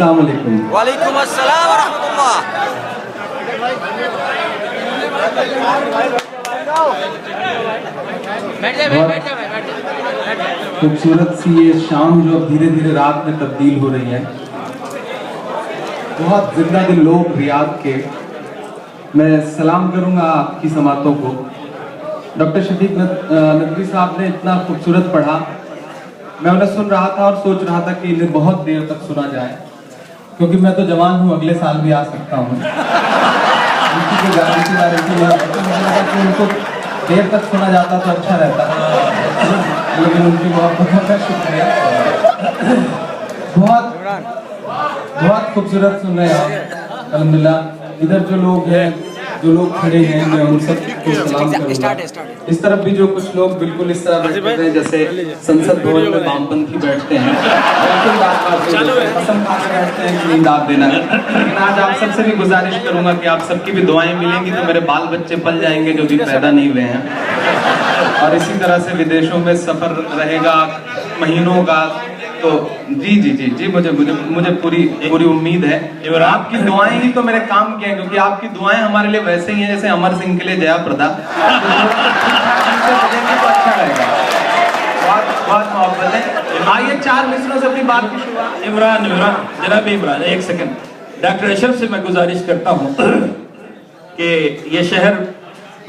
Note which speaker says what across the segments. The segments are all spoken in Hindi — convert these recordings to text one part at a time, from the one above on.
Speaker 1: अस्सलाम वालेकुम।
Speaker 2: वालेकुम अस्सलाम व रहमतुल्लाह।
Speaker 1: खूबसूरत सी ये शाम जो अब धीरे धीरे रात में तब्दील हो रही है, बहुत जिंदा दिल लोग रियाद के, मैं सलाम करूंगा आपकी समातों को। डॉक्टर शफीक नदवी साहब ने इतना खूबसूरत पढ़ा, मैं उन्हें सुन रहा था और सोच रहा था कि इन्हें बहुत देर तक सुना जाए, क्योंकि मैं तो जवान हूँ, अगले साल भी आ सकता हूँ। उनकी जो गारंटी है, उनको देर तक सुना जाता तो अच्छा रहता, लेकिन उनकी बहुत शुक्रिया। बहुत बहुत खूबसूरत सुन रहे हैं आप, अल्हम्दुलिल्लाह। इधर जो लोग हैं, जो लोग खड़े हैं, मैं उन सब को सलाम करूंगा। इस तरफ भी जो कुछ लोग बिल्कुल इस तरह बैठते हैं जैसे संसद भवन में वामपंथी बैठते हैं, कसम खा के बैठते हैं कि नींद आप देना। लेकिन आज आप सबसे भी गुजारिश करूंगा कि आप सबकी भी दुआएं मिलेंगी तो मेरे बाल बच्चे पल जाएंगे जो भी पैदा नहीं हुए हैं, और इसी तरह से विदेशों में सफर रहेगा महीनों का। तो जी जी जी जी मुझे मुझे मुझे पूरी उम्मीद है, और आपकी दुआएं ही तो मेरे काम के हैं, क्योंकि आपकी दुआएं हमारे लिए वैसे ही हैं जैसे अमर सिंह के लिए जया प्रदा। तो अच्छा रहेगा। बहुत मोहब्बत है। आइए 4 मिसरों से अपनी बात की शुरुआत।
Speaker 3: इमरान जनाब इमरान, एक सेकंड। डॉक्टर अशरफ से मैं गुजारिश करता हूँ कि ये शहर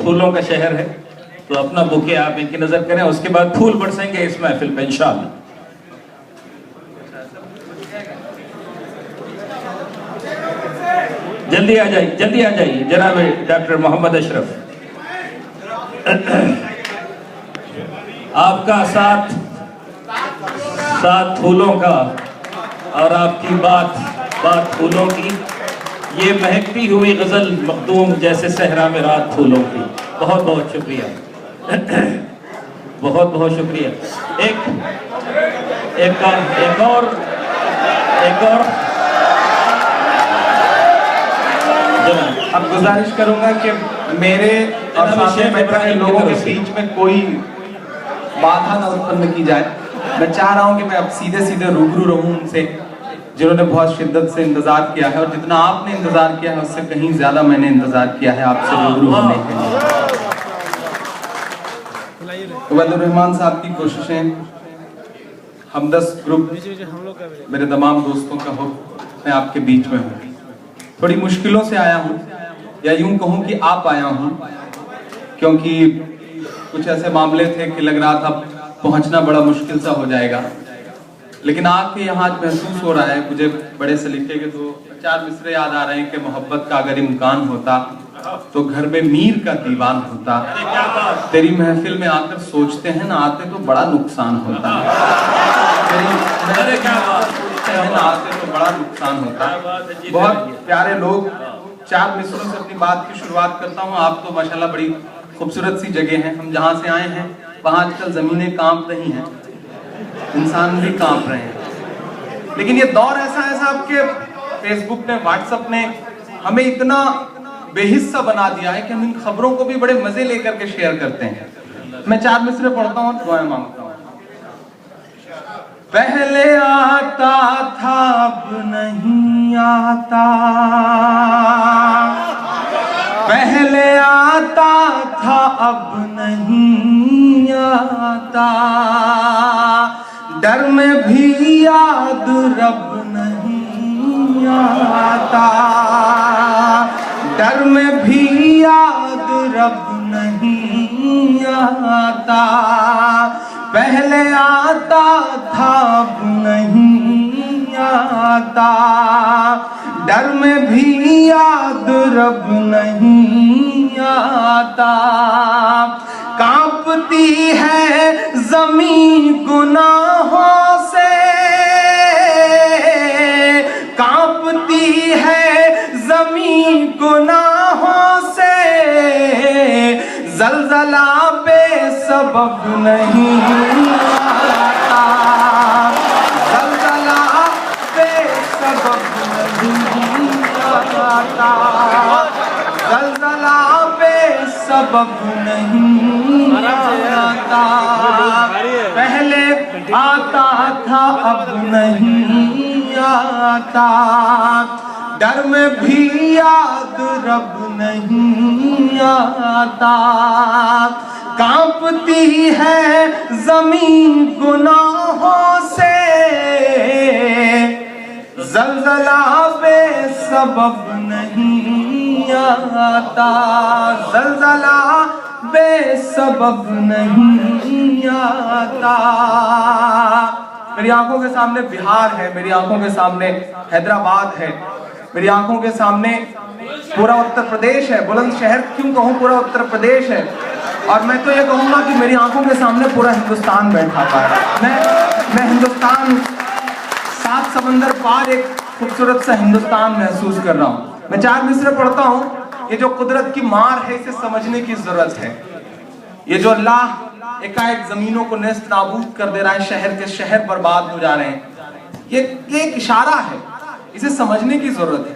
Speaker 3: फूलों का शहर है, तो अपना बुके आप इनकी नजर करें, उसके बाद फूल बरसेंगे इस महफिल पे इंशाअल्लाह। जल्दी आ जाइए जनाब डॉक्टर मोहम्मद अशरफ। आपका साथ फूलों का और आपकी बात फूलों की, ये महकती हुई गजल मखदूम जैसे सहरा में रात फूलों की। बहुत बहुत शुक्रिया, बहुत शुक्रिया। एक और
Speaker 1: अब गुजारिश करूंगा कि मेरे और सामने बैठे हुए लोगों के बीच में कोई बाधा न उत्पन्न की जाए। मैं चाह रहा हूं कि मैं अब सीधे रूबरू रहूं उनसे जिन्होंने बहुत शिद्दत से इंतजार किया है, और जितना आपने इंतजार किया है उससे कहीं ज्यादा मैंने इंतजार किया है आपसे रूबरू होने के लिए। उबैदुर रहमान साहब की कोशिशें, हमदस्त ग्रुप, मेरे तमाम दोस्तों का हो, मैं आपके बीच में हूँ। थोड़ी मुश्किलों से आया हूँ, या यूं कहूँ कि आप आया हूँ, क्योंकि कुछ ऐसे मामले थे कि लग रहा था पहुंचना बड़ा मुश्किल सा हो जाएगा, लेकिन आके यहाँ आज महसूस हो रहा है। मुझे बड़े सलीके के 2-4 मिसरे याद आ रहे हैं कि मोहब्बत का अगर इम्कान होता तो घर में मीर का दीवान होता। तेरी महफिल में आकर सोचते हैं ना आते तो बड़ा नुकसान होता। आते तो बड़ा नुकसान होता। बहुत प्यारे लोग, 4 मिसरों से अपनी बात की शुरुआत करता हूँ। आप तो माशाल्लाह बड़ी खूबसूरत सी जगह है। हम जहाँ से आए हैं वहाँ आजकल जमीनें कांप रही हैं, इंसान भी कांप रहे हैं। लेकिन ये दौर ऐसा है साहब के फेसबुक ने, व्हाट्सएप ने हमें इतना बेहिस्सा बना दिया है कि हम इन खबरों को भी बड़े मजे लेकर के शेयर करते हैं। मैं 4 मिसरे पढ़ता हूँ, दुआएं मांगता हूँ। पहले आता था अब नहीं आता, पहले आता था अब नहीं आता, डर में भी याद रब नहीं आता, डर में भी याद रब नहीं आता, पहले आता था अब नहीं आता, डर में भी याद रब नहीं आता, कांपती है ज़मीन गुनाहों से, कांपती है ज़मीन गुनाहों से, ज़लज़ला बेसबब नहीं आता, ज़लज़ला बेसबब नहीं आता, ज़लज़ला बेसबब नहीं आता, पहले आता था अब नहीं आता, डर में भी याद रब नहीं आता। कांपती है जमीन गुनाहों से, ज़लज़ला बेसबब नहीं आता, ज़लज़ला बेसबब नहीं आता। मेरी आंखों के सामने बिहार है, मेरी आंखों के सामने हैदराबाद है, मेरी आंखों के सामने पूरा उत्तर प्रदेश है। बुलंदशहर क्यों कहूँ, पूरा उत्तर प्रदेश है। और मैं तो ये कहूँगा कि मेरी आंखों के सामने पूरा हिंदुस्तान बैठा हुआ है। मैं हिंदुस्तान, 7 समंदर पार एक खूबसूरत सा हिंदुस्तान महसूस कर रहा हूँ। मैं 4 मिसरे पढ़ता हूँ। ये जो कुदरत की मार है, इसे समझने की जरूरत है। ये जो अल्लाह एकाएक जमीनों को नेस्त नाबूद कर दे रहा है, शहर के शहर बर्बाद हो जा रहे हैं, ये एक इशारा है, इसे समझने की जरूरत है।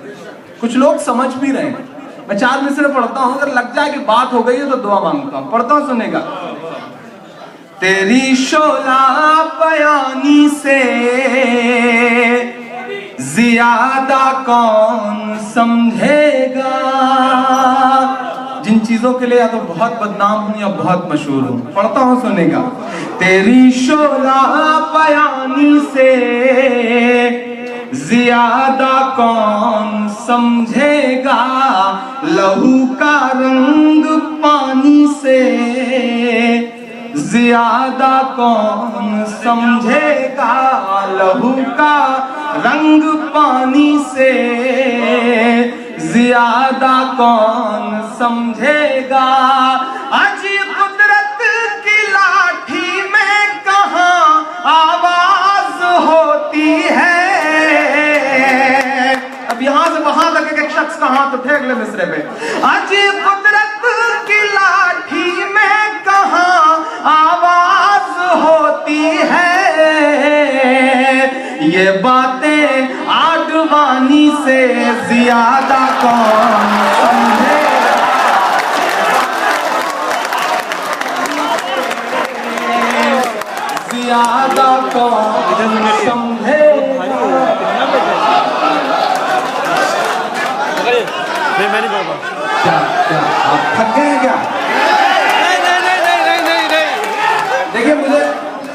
Speaker 1: कुछ लोग समझ भी रहे हैं। मैं 4 मिसरे पढ़ता हूँ, अगर लग जाए कि बात हो गई है तो दुआ मांगता हूँ। पढ़ता हूँ, सुनेगा। तेरी शोला बयानी से ज्यादा कौन समझेगा, जिन चीजों के लिए या तो बहुत बदनाम हूं या बहुत मशहूर हूं। पढ़ता हूं, सुनेगा। तेरी शोला बयानी से ज्यादा कौन समझेगा, लहू का रंग पानी से ज्यादा कौन समझेगा, लहू का रंग पानी से ज्यादा कौन समझेगा। अजी कुदरत की लाठी में कहाँ आवाज होती है। अब यहां से वहां तक एक शख्स का हाथ उठे अगले मिसरे पे। अजी कुदरत की लाठी में कहाँ आवाज होती है, ये बातें आडवाणी से ज्यादा कौन समझेगा। ज्यादा कौन समझेगा।
Speaker 2: मैं नहीं बोल
Speaker 1: क्या क्या आप थक गए क्या? देखिए,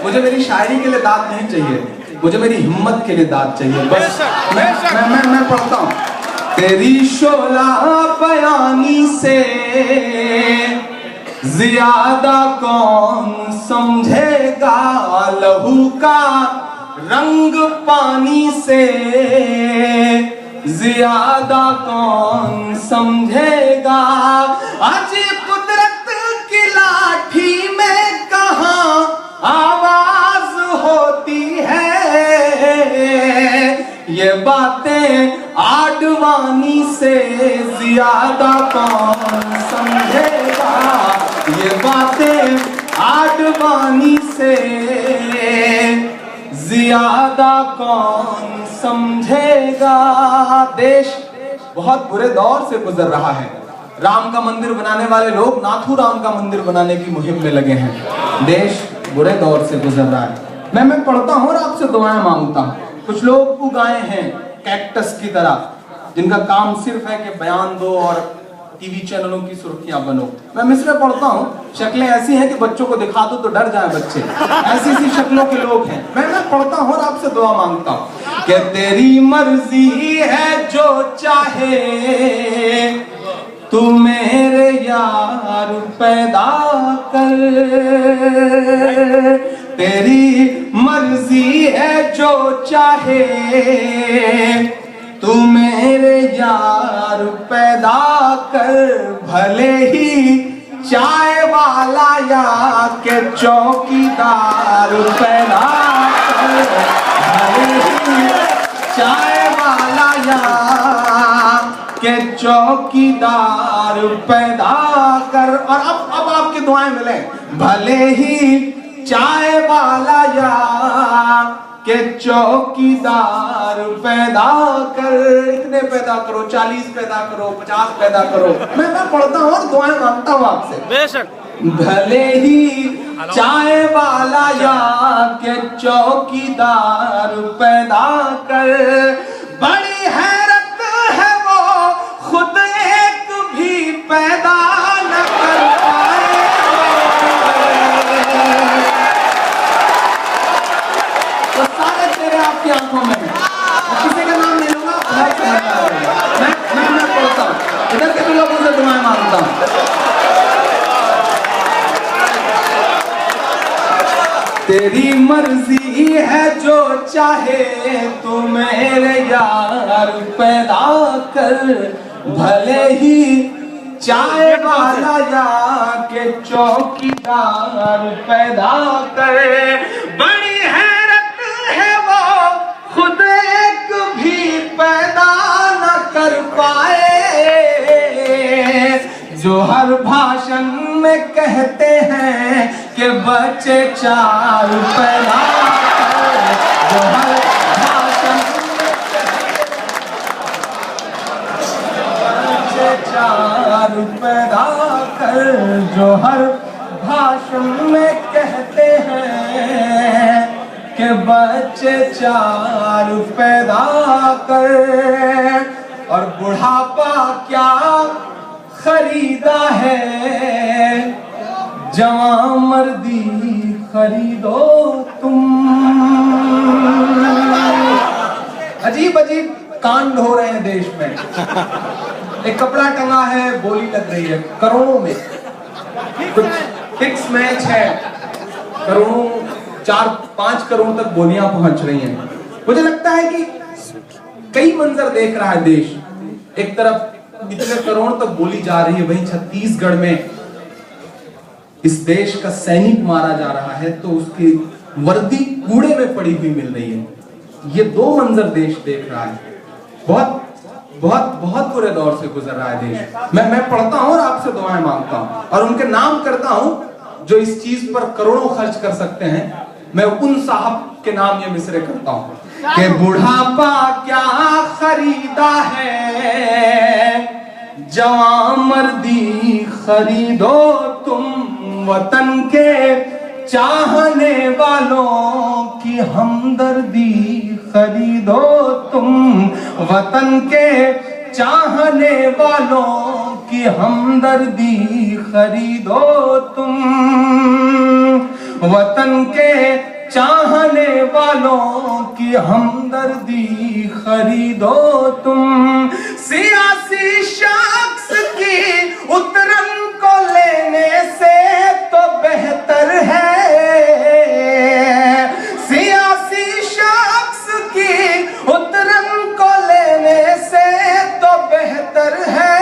Speaker 1: मुझे मेरी शायरी के लिए दाद नहीं चाहिए, मुझे मेरी हिम्मत के लिए दाद चाहिए। बस मैं पढ़ता हूँ। तेरी शोला बयानी से ज्यादा कौन समझेगा, लहू का रंग पानी से ज्यादा कौन समझेगा। अजी कुदरत की लाठी में कहाँ आवाज होती है, ये बातें आडवाणी से ज्यादा कौन समझेगा, ये बातें आडवाणी से ज्यादा कौन समझेगा। देश बहुत बुरे दौर से गुजर रहा है। राम का मंदिर बनाने वाले लोग नाथू राम का मंदिर बनाने की मुहिम में लगे हैं। देश बुरे दौर से गुजर रहा है। मैं पढ़ता हूँ और आपसे दुआएं मांगता हूँ। कुछ लोग उगाए हैं कैक्टस की तरह, जिनका काम सिर्फ है कि बयान दो और टीवी चैनलों की सुर्खियां बनो। मैं मिसरे पढ़ता हूँ, शक्लें ऐसी हैं कि बच्चों को दिखा दो तो डर जाए बच्चे, ऐसी शक्लों के लोग हैं। मैं पढ़ता हूँ और आपसे दुआ मांगता हूँ कि तेरी मर्जी है जो चाहे तू मेरे यार पैदा कर, तेरी मर्जी है जो चाहे तू मेरे यार पैदा कर, भले ही चाय वाला या के चौकीदार पैदा कर, भले ही चाय वाला या के चौकीदार पैदा कर। और अब आपकी दुआएं मिले, भले ही चाय वाला या के चौकीदार पैदा कर। इतने पैदा करो, 40 पैदा करो, 50 पैदा करो। मैं पढ़ता हूँ और दुआएं मांगता हूँ आपसे।
Speaker 2: बेशक।
Speaker 1: भले ही चाय वाला या के चौकीदार पैदा कर। बड़ी हैरत है वो खुद एक भी पैदा न कर पाए। तो सारे तेरे आपकी आंखों में, किसी का नाम नहीं लूंगा, मैं पढ़ता हूँ, इधर के भी लोगों से दुआएं मांगता हूँ। तेरी मर्जी है जो चाहे तू मेरे यार पैदा कर। भले ही चाय वाला या के चौकीदार पैदा कर। बड़ी हैरत है वो खुद एक भी पैदा न कर पाए। जो हर भाषण में कहते हैं कि बच्चे चार पैदा कर। जो हर भाषण में बच्चे चार पैदा कर। जो हर भाषण में कहते हैं कि बच्चे चार पैदा कर। और बुढ़ापा क्या खरीदा है, जवां मर्दी खरीदो तुम। अजीब अजीब कांड हो रहे हैं देश में। एक कपड़ा टंगा है, बोली लग रही है करोड़ों में। कुछ फिक्स मैच है, करोड़ों 4-5 करोड़ तक बोलियां पहुंच रही हैं। मुझे लगता है कि कई मंजर देख रहा है देश। एक तरफ इतने करोड़ तक बोली जा रही है, वहीं छत्तीसगढ़ में इस देश का सैनिक मारा जा रहा है तो उसकी वर्दी कूड़े में पड़ी हुई मिल रही है। ये दो मंजर देश देख रहा है। बहुत बहुत बहुत बुरे दौर से गुजर रहा है देश। मैं पढ़ता हूं और आपसे दुआएं मांगता हूं और उनके नाम करता हूं जो इस चीज पर करोड़ों खर्च कर सकते हैं। मैं उन साहब के नाम ये मिसरे करता हूं कि बुढ़ापा क्या खरीदा है, जवां मर्दी खरीदो तुम। वतन के चाहने वालों की हमदर्दी खरीदो तुम। वतन के चाहने वालों की हमदर्दी खरीदो तुम। वतन के चाहने वालों की हमदर्दी खरीदो तुम। सियासी शख्स की उतरन को लेने से तो बेहतर है। सियासी शख्स की उतरन को लेने से तो बेहतर है।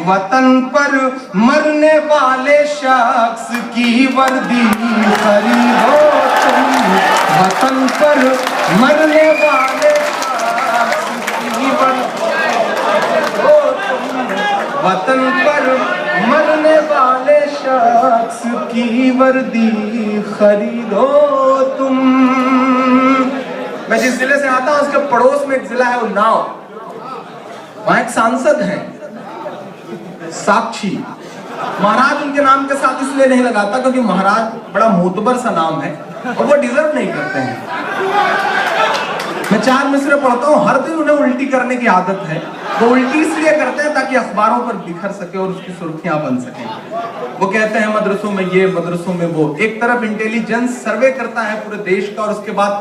Speaker 1: वतन पर मरने वाले शख्स की वर्दी खरीदो तुम। वतन पर मरने वाले शख्स की वर्दी खरीदो तुम। वतन पर मरने वाले शख्स की वर्दी खरीदो तुम। मैं जिस जिले से आता हूं उसके पड़ोस में एक जिला है उन्नाव। वहां एक सांसद है साक्षी। महाराज उनके नाम के साथ इसलिए नहीं लगाता क्योंकि महाराज बड़ा मोतबर सा नाम है और वो डिजर्व नहीं करते हैं। मैं 4 मिसरे पढ़ता हूँ, हर दिन उन्हें उल्टी करने की आदत है। वो उल्टी इसलिए करते हैं ताकि अखबारों पर बिखर सके और उसकी सुर्खियां बन सके। वो कहते हैं मदरसों में ये, मदरसों में वो। एक तरफ इंटेलिजेंस सर्वे करता है पूरे देश का और उसके बाद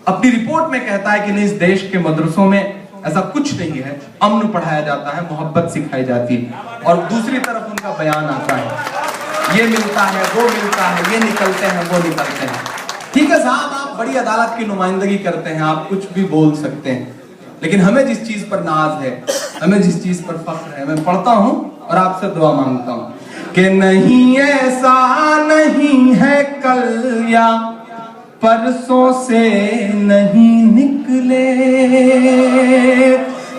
Speaker 1: अपनी रिपोर्ट में कहता है कि नहीं, इस देश के मदरसों में ऐसा कुछ नहीं है, अमन पढ़ाया जाता है, मोहब्बत सिखाई जाती है। और दूसरी तरफ उनका बयान आता है, ये मिलता है, वो मिलता है, ये निकलते हैं, वो निकलते हैं। ठीक है साहब, आप बड़ी अदालत की नुमाइंदगी करते हैं, आप कुछ भी बोल सकते हैं, लेकिन हमें जिस चीज पर नाज है, हमें जिस चीज पर फख्र है, मैं पढ़ता हूं और आपसे दुआ मांगता हूं कि नहीं ऐसा नहीं है कल या परसों से नहीं निकले।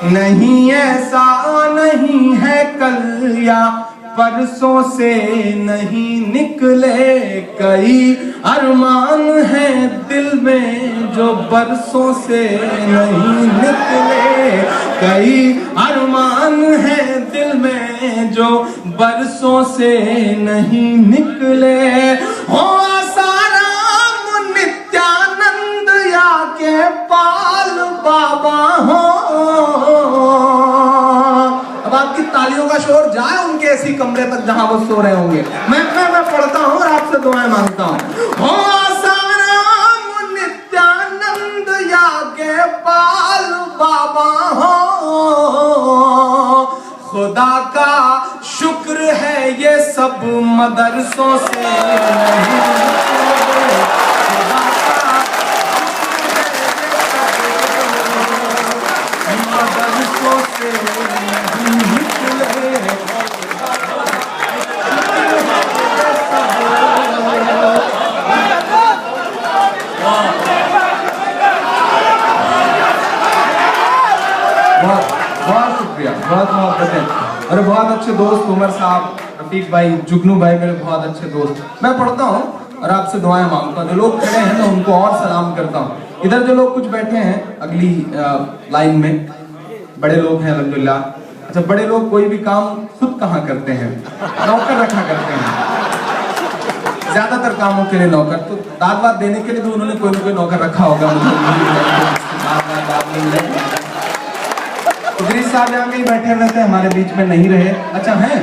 Speaker 1: नहीं ऐसा नहीं है कल या परसों से नहीं निकले। कई अरमान हैं दिल में जो बरसों से नहीं निकले। कई अरमान हैं दिल में हैं जो बरसों से नहीं निकले, हो आसाराम नित्यानंद या के पाल बाबा हो। अब आपकी तालियों का शोर जाए उनके ऐसी कमरे तक जहां वो सो रहे होंगे। मैं पढ़ता हूं और आपसे दुआएं मांगता हूं। हो आसाराम नित्यानंद या के पाल बाबा हो, खुदा का शुक्र है ये सब मदरसों से नहीं निकले। खुदा का मदरसों से नहीं निकले। बहुत शुक्रिया, बहुत मोहब्बत है। अरे बहुत अच्छे दोस्त उमर साहब, रफीक भाई, जुगनू भाई मेरे बहुत अच्छे दोस्त। मैं पढ़ता हूँ और आपसे दुआएं मांगता हूँ। जो लोग खड़े हैं मैं उनको और सलाम करता हूँ। इधर जो लोग कुछ बैठे हैं अगली लाइन में, बड़े लोग हैं अल्हम्दुलिल्लाह। अच्छा, बड़े लोग कोई भी काम खुद कहाँ करते हैं, नौकर रखा करते हैं ज्यादातर कामों के लिए नौकर। तो दाद वाद देने के लिए तो उन्होंने कोई ना कोई नौकर रखा होगा। उदरीस साहब यहाँ कहीं बैठे हुए थे, हमारे बीच में नहीं रहे। अच्छा हैं,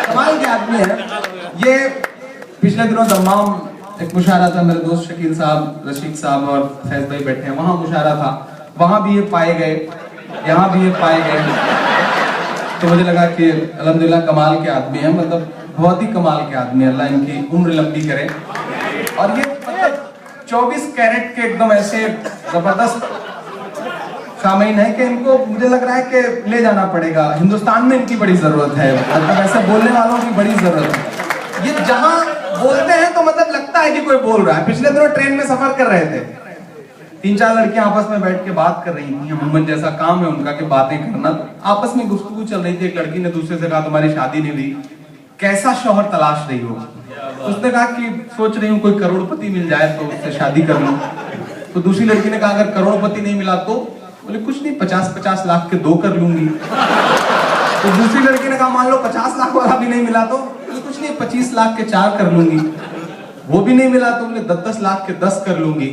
Speaker 1: कमाल के आदमी है ये। पिछले दिनों दमाम एक मुशायरा था, मेरे दोस्त शकील साहब, रशीद साहब और फैज भाई बैठे हैं, वहाँ मुशायरा था। वहाँ भी ये पाए गए, यहाँ भी ये पाए गए। तो मुझे लगा कि अल्हम्दुलिल्लाह कमाल के आदमी है, मतलब बहुत ही कमाल के आदमी है। अल्लाह इनकी उम्र लंबी करे। और ये मतलब 24 कैरेट के एकदम ऐसे जबरदस्त सामीन है कि इनको मुझे लग रहा है कि ले जाना पड़ेगा। हिंदुस्तान में इनकी बड़ी जरूरत है, मतलब ऐसे बोलने वालों की बड़ी जरूरत है। ये जहां बोलते हैं तो मतलब लगता है कि कोई बोल रहा है। पिछले दिनों ट्रेन में सफर कर रहे थे, 3-4 लड़कियां आपस में बैठ के बात कर रही थी। अमूमन जैसा काम है उनका कि बातें करना। आपस में गुफ्तगू चल रही थी। एक लड़की ने दूसरे से कहा तुम्हारी शादी नहीं हुई, कैसा शौहर तलाश रही हो? उसने कहा कि सोच रही हूँ कोई करोड़पति मिल जाए तो उससे शादी कर लूं। तो दूसरी लड़की ने कहा अगर करोड़पति नहीं मिला तो? बोले कुछ नहीं, 50-50 लाख के 2 कर लूंगी। तो दूसरी लड़की ने कहा मान लो 50 लाख वाला भी नहीं मिला तो? बोले कुछ नहीं, 25 लाख के 4 कर लूंगी। वो भी नहीं मिला तो बोले 10-10 लाख के 10 कर लूंगी।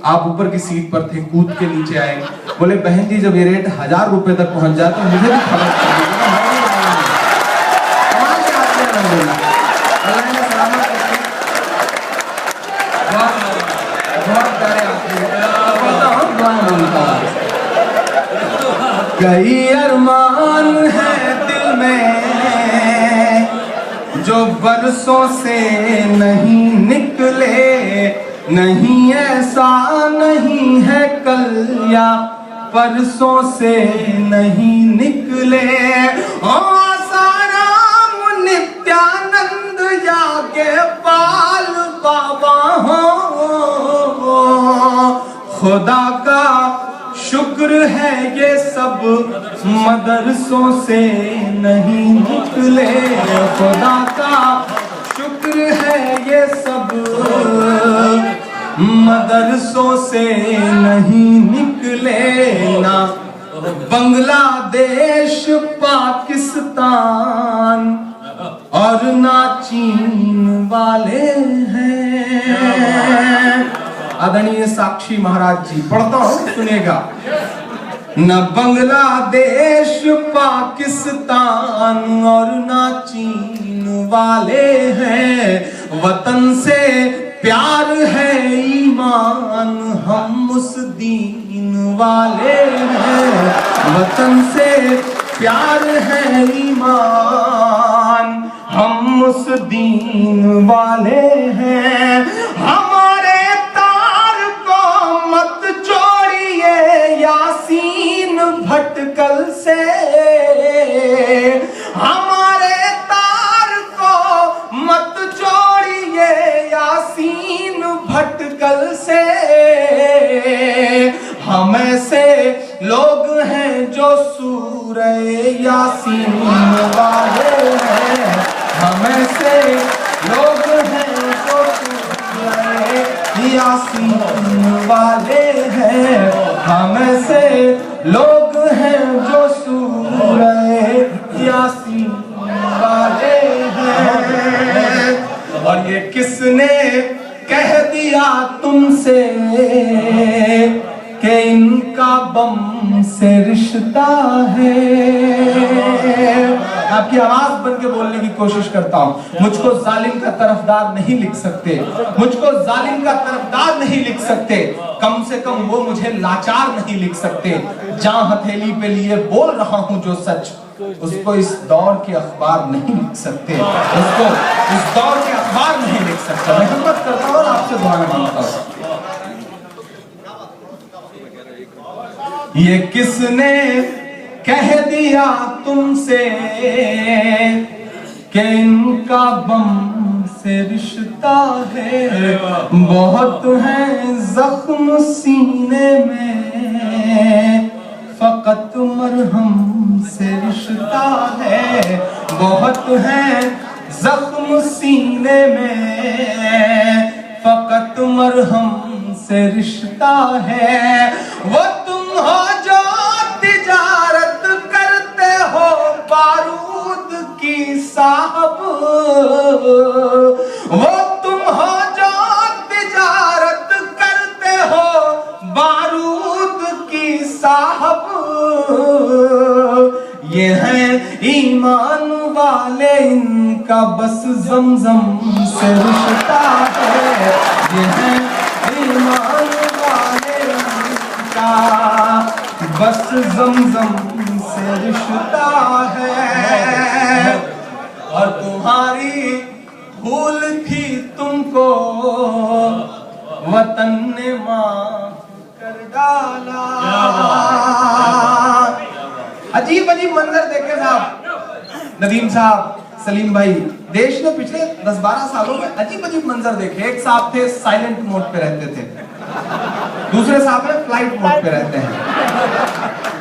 Speaker 1: आप ऊपर की सीट पर थे, कूद के नीचे आए, बोले बहन जी जब ये रेट 1000 रुपए तक पहुंच जाए तो मुझे भी खबर कर दीजिएगा। बहुत प्यारे आदमी हैं। कई अरमान है दिल में जो बरसों से नहीं निकले, नहीं ऐसा नहीं है कल या परसों से नहीं निकले। आसाराम नित्यानंद या के पाल बाबा हो, खुदा का शुक्र है ये सब मदरसों से नहीं निकले। खुदा का शुक्र है ये सब मदरसों से नहीं निकले। ना बांग्लादेश पाकिस्तान और ना चीन वाले हैं। आदरणीय साक्षी महाराज जी, पढ़ता हूं सुनिएगा। न बांग्लादेश पाकिस्तान और ना चीन वाले हैं, वतन से प्यार है ईमान हम उस दीन वाले हैं। वतन से प्यार है ईमान हम उस दीन वाले हैं। हमारे मत जोड़िए यासीन भटकल से, हमारे तार को मत जोड़िए यासीन भटकल से। हम ऐसे लोग हैं जो सूरे यासीन वाले हैं। हम ऐसे लोग हैं जो सूरे यासीन वाले हैं। हम ऐसे लोग हैं जो सूरे इनका बम से रिश्ता है। आपकी आवाज बन के बोलने की कोशिश करता हूं। मुझको जालिम का तरफदार नहीं लिख सकते, मुझको जालिम का तरफदार नहीं लिख सकते, कम से कम वो मुझे लाचार नहीं लिख सकते। जहां हथेली पे लिए बोल रहा हूं जो सच, उसको इस दौर के अखबार नहीं लिख सकते, उसको इस दौर के अखबार नहीं लिख सकते। मैं हिम्मत करता हूं और आपसे दुआ मांगता हूं। ये किसने कह दिया तुमसे कि इनका बम से रिश्ता है? बहुत है जख्म सीने में, फकत मरहम से रिश्ता है। बहुत है जख्म सीने में, फकत मरहम से रिश्ता है। वो तुम हो जो तिजारत करते हो बारूद की साहब, वो तुम हो जो तिजारत करते हो बारूद की साहब। ये है ईमान वाले, इनका बस जमजम से रिश्ता है। ये है ईमान वाले, इनका बस जमजम से रिश्ता है। और तुम्हारी भूल थी तुमको वतन ने माफ कर डाला। अजीब अजीब मंजर देखे साहब, नदीम साहब, सलीम भाई। देश ने पिछले 10-12 सालों में अजीब अजीब मंजर देखे। एक साहब थे साइलेंट मोड पे रहते थे, दूसरे साहब है फ्लाइट मोड पे रहते हैं,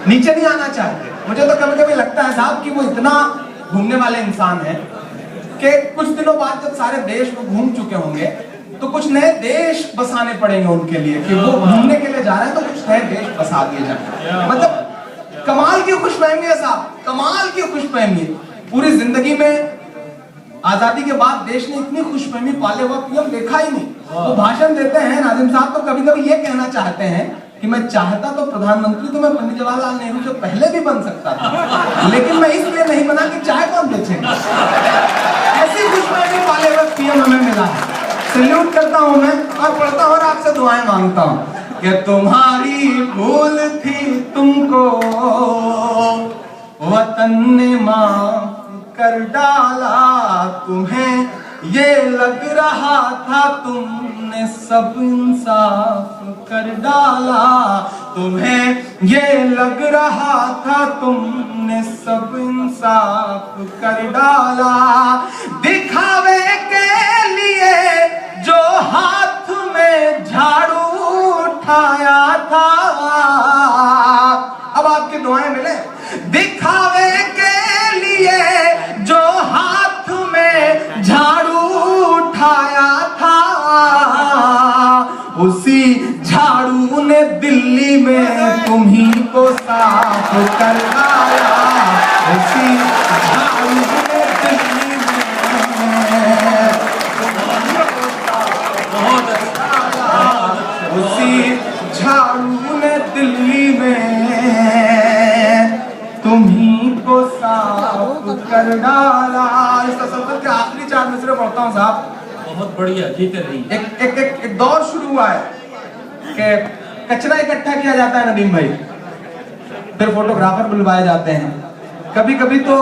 Speaker 1: नीचे नहीं आना चाहते। मुझे तो कभी कभी लगता है साहब कि वो इतना घूमने वाले इंसान है कि कुछ दिनों बाद जब सारे देश वो घूम चुके होंगे तो कुछ नए देश बसाने पड़ेंगे उनके लिए, कि वो घूमने के लिए जा रहे हैं तो कुछ नए देश बसा दिए जाए। मतलब कमाल की खुशफहमी है साहब, कमाल की खुशफहमी। पूरी जिंदगी में आजादी के बाद देश ने इतनी खुशफहमी पाले हुआ पीएम देखा ही नहीं। वो भाषण देते हैं नाजिम साहब तो कभी कभी ये कहना चाहते हैं कि मैं चाहता तो प्रधानमंत्री तो मैं पंडित जवाहरलाल नेहरू से पहले भी बन सकता था, लेकिन मैं इसलिए नहीं बना कि चाय कौन बेचेगा। ऐसी खुशफहमी पाले हुए पीएम हमें मिला है। सैल्यूट करता हूं मैं और पढ़ता हूं और आपसे दुआएं मांगता हूं कि तुम्हारी भूल थी तुमको वतन ने माफ कर डाला। तुम्हें ये लग रहा था तुमने सब इंसाफ कर डाला। तुम्हें ये लग रहा था तुमने सब इंसाफ कर डाला। दिखावे के लिए जो हाथ में झाड़ू उठाया था, अब आपकी दुआएं मिले। दिखावे के लिए जो हाथ में झाड़ू उठाया था, उसी झाड़ू ने दिल्ली में तुम्ही को साफ कर डाला। उसी झाड़ू ने दिल्ली में, उसी झाड़ू ने दिल्ली में तुम्ही को साफ कर डाला। इस तसव्वुर के आखिरी 4 मिसरे पढ़ता हूँ साहब।
Speaker 3: बहुत बढ़िया, जीते रही।
Speaker 1: एक दौर शुरू हुआ है कि कचरा इकट्ठा किया जाता है नदीम भाई, फिर फोटोग्राफर बुलवाए जाते हैं। कभी कभी तो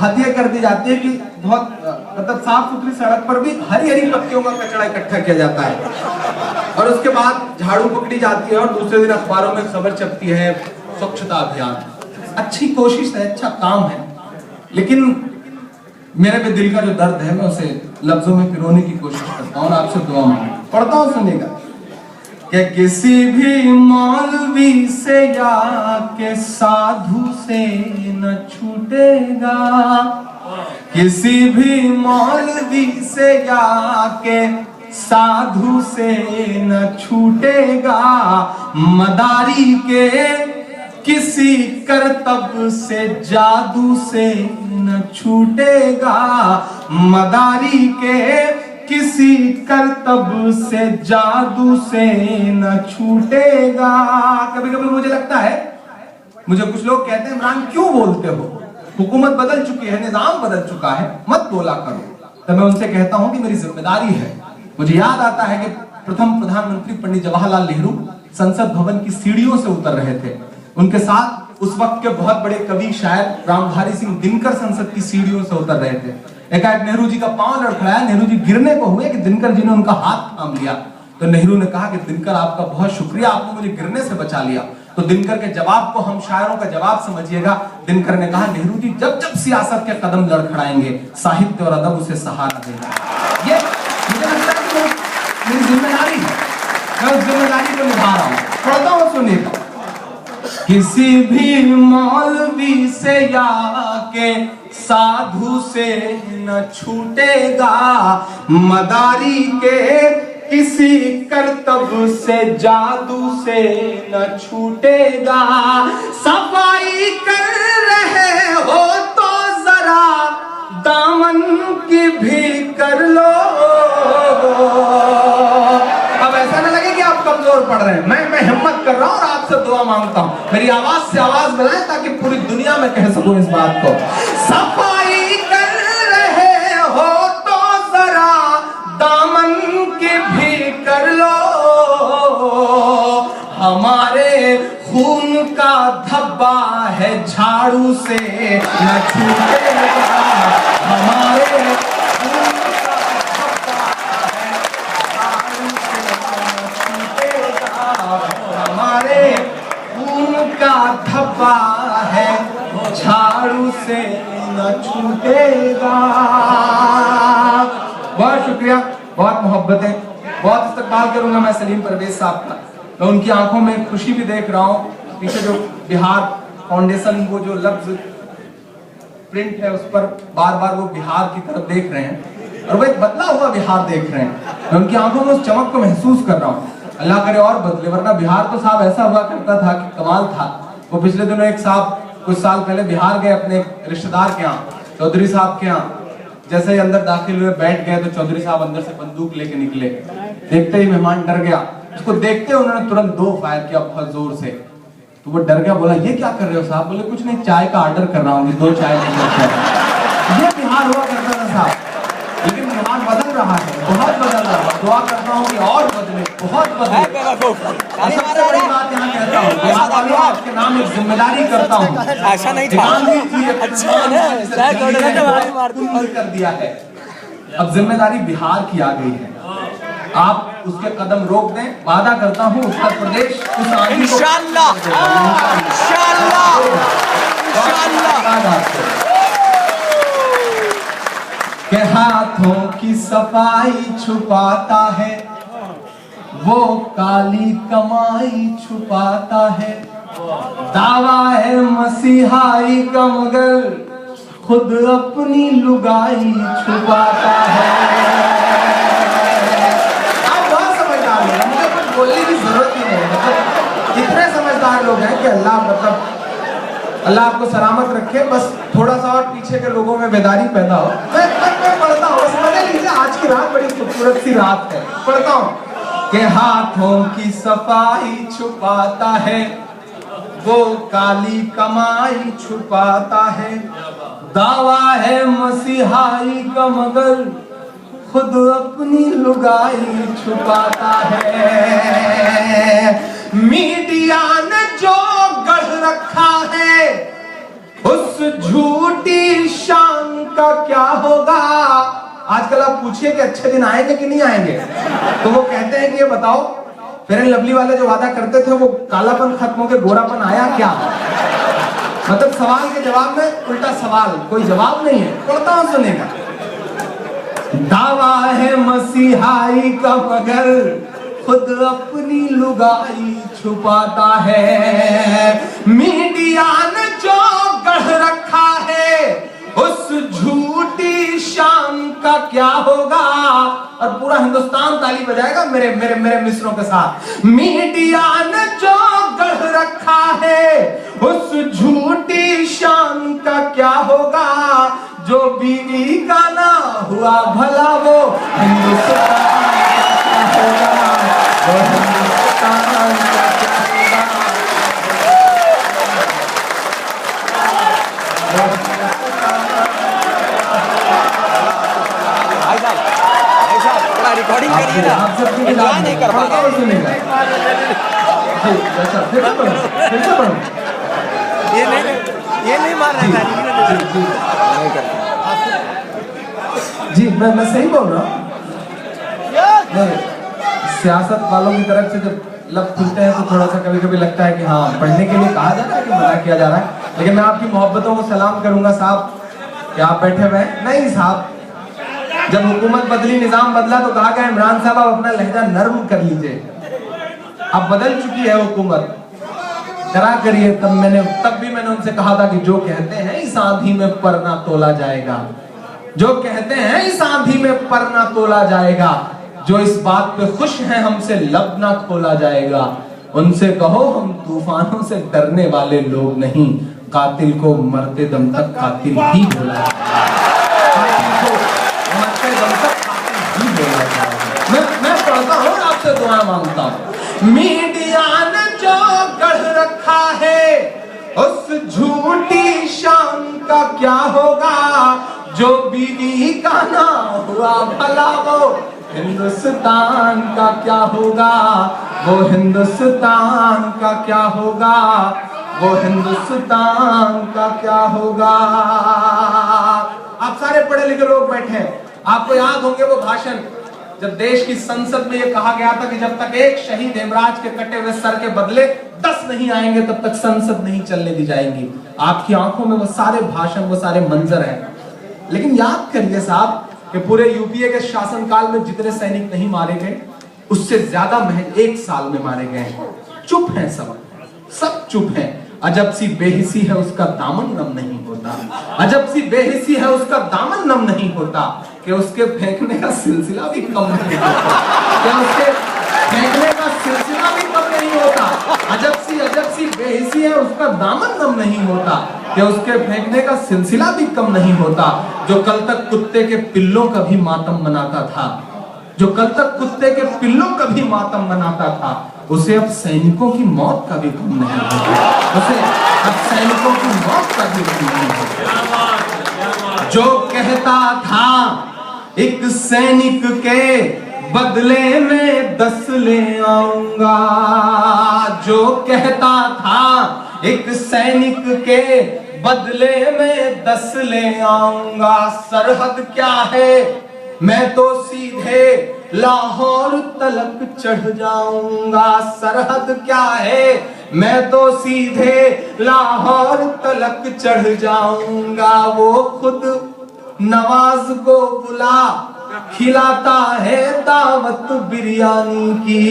Speaker 1: हद ये कर दी जाती है कि बहुत मतलब साफ सुथरी सड़क पर भी हरी हरी पत्तियों का कचरा इकट्ठा किया जाता है और उसके बाद झाड़ू पकड़ी जाती है और दूसरे दिन अखबारों में खबर छपती है स्वच्छता अभियान। अच्छी कोशिश है, अच्छा काम है, लेकिन मेरे भी दिल का जो दर्द है मैं उसे लफ्जों में पिरोने की कोशिश करता हूँ। आपसे दुआ मांगता हूँ, पढ़ता हूँ, सुनिएगा। कि किसी भी मौलवी से या के साधु से न छूटेगा, किसी भी मौलवी से या के साधु से न छूटेगा। मदारी के किसी करतब से जादू से न छूटेगा। मदारी के किसी करतब से जादू से न छूटेगा। कभी कभी मुझे लगता है, मुझे कुछ लोग कहते हैं इमरान क्यों बोलते हो, हुकूमत बदल चुकी है, निजाम बदल चुका है, मत बोला करो। तो मैं उनसे कहता हूं कि मेरी जिम्मेदारी है। मुझे याद आता है कि प्रथम प्रधानमंत्री पंडित जवाहरलाल नेहरू संसद भवन की सीढ़ियों से उतर रहे थे। उनके साथ उस वक्त के बहुत बड़े कवि शायर रामधारी सिंह दिनकर संसद की सीढ़ियों से उतर रहे थे। एकाएक नेहरू जी का पांव लड़खड़ाया, नेहरू जी गिरने को हुए कि दिनकर जी ने उनका हाथ थाम लिया। तो नेहरू ने कहा कि दिनकर आपका बहुत शुक्रिया, आपने मुझे गिरने से बचा लिया। तो दिनकर के जवाब को हम शायरों का जवाब समझिएगा। दिनकर ने कहा, नेहरू जी जब जब सियासत के कदम लड़खड़ाएंगे साहित्य और अदब उसे सहारा देगा। ये मुझे लगता है कि मेरी जिम्मेदारी है, मैं उस जिम्मेदारी को निभा रहा हूं। पढ़ता हूं, सुनिएगा। किसी भी मौलवी से या के साधु से न छूटेगा, मदारी के किसी करतब से जादू से न छूटेगा। सफाई कर रहे हो तो जरा दामन की भी कर लो। अब ऐसा ना लगे कि आप कमजोर पड़ रहे हैं, मैं हिम्मत कर रहा हूं और आपसे दुआ मांगता हूं, मेरी आवाज से आवाज मिलाएं ताकि पूरी दुनिया में कह सकूं इस बात को। सफाई कर रहे हो तो जरा दामन की भी कर लो। हमारे खून का धब्बा है झाड़ू से न छूटेगा। हमारे खून का धब्बा है झाड़ू से न छूटेगा। हमारे खून का धब्बा है झाड़ू से न छूटेगा। बहुत शुक्रिया, बहुत मोहब्बत है, बहुत इस्तकबाल करूंगा मैं सलीम परवेज साहब का। मैं उनकी आंखों में खुशी भी देख रहा हूँ। पीछे जो बिहार फाउंडेशन, वो जो लफ्ज प्रिंट है उस पर बार बार वो बिहार की तरफ देख रहे हैं और वो एक बदला हुआ बिहार देख रहे हैं। मैं उनकी आंखों में उस चमक को महसूस कर रहा हूँ। अल्लाह करे और बदले, वरना बिहार तो साहब ऐसा हुआ करता था कि कमाल था। वो पिछले दिनों एक साहब कुछ साल पहले बिहार गए अपने रिश्तेदार के यहाँ, चौधरी साहब के यहाँ। जैसे ही अंदर दाखिल हुए, बैठ गए, तो चौधरी साहब अंदर से बंदूक लेके निकले। देखते ही मेहमान डर गया। उसको देखते उन्होंने तुरंत 2 फायर किया बहुत जोर से। तो वो डर गया, बोला ये क्या कर रहे हो साहब? बोले कुछ नहीं, चाय का ऑर्डर कर रहा हूँ, 2 चाय लेकर। ये बिहार हुआ करता था साहब, लेकिन बिहार बदल रहा है, बहुत बदल रहा है। दुआ करता हूँ कि और बदले, बहुत बदले। सबसे बड़ी बात यहाँ कहता हूँ, बिहार वालों आपके नाम एक जिम्मेदारी करता हूँ।
Speaker 2: ऐसा नहीं था,
Speaker 1: कर दिया है, अब जिम्मेदारी बिहार की आ गई है। आप उसके कदम रोक दें, वादा करता हूँ उत्तर प्रदेश उस आंधी को
Speaker 2: इंशाअल्लाह, इंशाअल्लाह, इंशाअल्लाह।
Speaker 1: के हाथों की सफाई छुपाता है, वो काली कमाई छुपाता है। दावा है मसीहाई का मगर खुद अपनी लुगाई छुपाता है। आप बहुत समझदार लोग हैं, मुझे कुछ बोलने की जरूरत ही नहीं। मतलब इतने समझदार लोग हैं कि अल्लाह आपको सलामत रखे। बस थोड़ा सा और पीछे के लोगों में बेदारी पैदा हो। मैं पढ़ता हूँ, समझ लीजिए आज की रात बड़ी खूबसूरत सी रात है। पढ़ता हूँ कि हाथों की सफाई छुपाता है, वो काली कमाई छुपाता है। दावा है मसीहाई का मगर खुद अपनी लुगाई छुपाता है। मीडिया ने जो गढ़ रखा है उस झूठी शान का क्या होगा। आजकल आप पूछिए कि अच्छे दिन आएंगे कि नहीं आएंगे, तो वो कहते हैं कि ये बताओ फेयर एंड लवली वाले जो वादा करते थे वो कालापन खत्म होकर गोरापन आया क्या? मतलब सवाल के जवाब में उल्टा सवाल, कोई जवाब नहीं है। पढ़ता हूं, सुनेगा। दावा है मसीहाई का मगर खुद अपनी लुगाई छुपाता है। मीडिया ने जो गढ़ रखा है उस झूठी शान का क्या होगा। और पूरा हिंदुस्तान ताली बजाएगा मेरे मेरे मेरे मिसरों के साथ। मीडिया ने जो गढ़ रखा है उस झूठी शान का क्या होगा। जो बीवी का ना हुआ भला वो हिंदुस्तान का क्या होगा, वो हिंदुस्तान का क्या होगा।
Speaker 2: भाई साहब थोड़ा रिकॉर्डिंग करिए ना,
Speaker 1: आप सबकी
Speaker 2: एंजॉय नहीं कर पा रहे।
Speaker 1: सुनेगा। अच्छा फिर से पढ़ो।
Speaker 2: ये नहीं मार रहा था
Speaker 1: जी मैं सही बोल रहा हूँ। नहीं, सियासत वालों की तरफ से जब लब खुलते हैं तो थोड़ा सा कभी कभी लगता है कि हाँ पढ़ने के लिए कहा जा रहा है कि मजाक किया जा रहा है, लेकिन मैं आपकी मोहब्बतों को सलाम करूंगा साहब कि आप बैठे हुए हैं। नहीं साहब, जब हुकूमत बदली, निजाम बदला तो कहा गया इमरान साहब आप अपना लहजा नर्म कर लीजिए। अब बदल चुकी है हुकूमत, करा करिए। तब भी मैंने उनसे कहा था कि जो कहते हैं इस आंधी में पर ना तोला जाएगा, जो कहते हैं इस आंधी में पर ना तोला जाएगा, जो इस बात पे खुश हैं हमसे लब ना खोला जाएगा, उनसे कहो हम तूफानों से डरने वाले लोग नहीं, कातिल को मरते दम तक कातिल ही बोला जाएगा, कातिल को मरते दम तक कातिल ही बोला जाएगा। मैं पढ़ता हूँ, आपसे दुआ मांगता हूँ। मीडिया ने जो गढ़ रखा है उस झूठी शान का क्या होगा, जो बीवी का ना हुआ भला वो हिंदुस्तान का क्या होगा, वो हिंदुस्तान का क्या होगा, वो हिंदुस्तान का क्या होगा। आप सारे पढ़े लिखे लोग बैठे हैं, आपको याद होंगे वो भाषण जब देश की संसद में ये कहा गया था कि जब तक एक शहीद हेमराज के कटे हुए सर के बदले 10 नहीं आएंगे तब तक संसद नहीं चलने दी जाएगी। आपकी आंखों में वो सारे भाषण, वो सारे मंजर हैं। लेकिन याद करिए साहब कि पूरे यूपीए के शासनकाल में जितने सैनिक नहीं मारे गए उससे ज्यादा महज 1 साल में मारे गए हैं। चुप हैं सब चुप हैं। अजब सी बेहिसी है उसका दामन नम नहीं होता, अजब सी बेहिसी है उसका दामन नम नहीं होता, कि उसके फेंकने का सिलसिला भी कम नहीं होता, क्या उसके फेंकने का सिलसिला भी कम नहीं होता। अजब सी बेहिसी है उसका दामन नम नहीं होता, कि उसके फेंकने का सिलसिला भी कम नहीं होता। जो कल तक कुत्ते के पिल्लों का भी मातम मनाता था, जो कल तक कुत्ते के पिल्लों का भी मातम मनाता था, उसे अब सैनिकों की मौत का भी गम नहीं होता, उसे अब सैनिकों की मौत का भी गम नहीं होता। जो कहता था एक सैनिक के बदले में 10 ले आऊंगा, जो कहता था एक सैनिक के बदले में 10 ले आऊंगा, सरहद क्या है मैं तो सीधे लाहौर तलक चढ़ जाऊंगा, सरहद क्या है मैं तो सीधे लाहौर तलक चढ़ जाऊंगा। वो खुद नवाज को बुला खिलाता है दावत बिरयानी की,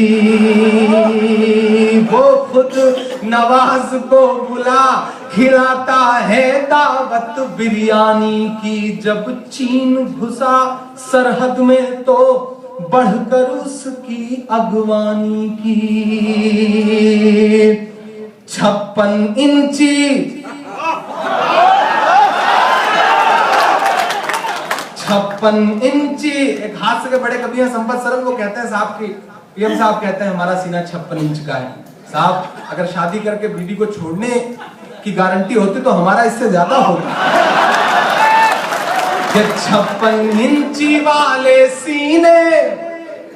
Speaker 1: वो खुद नवाज को बुला खिलाता है दावत बिरयानी की। जब चीन घुसा सरहद में तो बढ़कर उसकी अगवानी की, 56 इंची 56 इंची। एक हाथ से बड़े कवि हैं संपत सरन, वो कहते हैं साहब की पीएम साहब कहते हैं हमारा सीना 56 इंच का है। साहब अगर शादी करके बीवी को छोड़ने की गारंटी होती तो हमारा इससे ज्यादा होता। 56 इंची वाले सीने,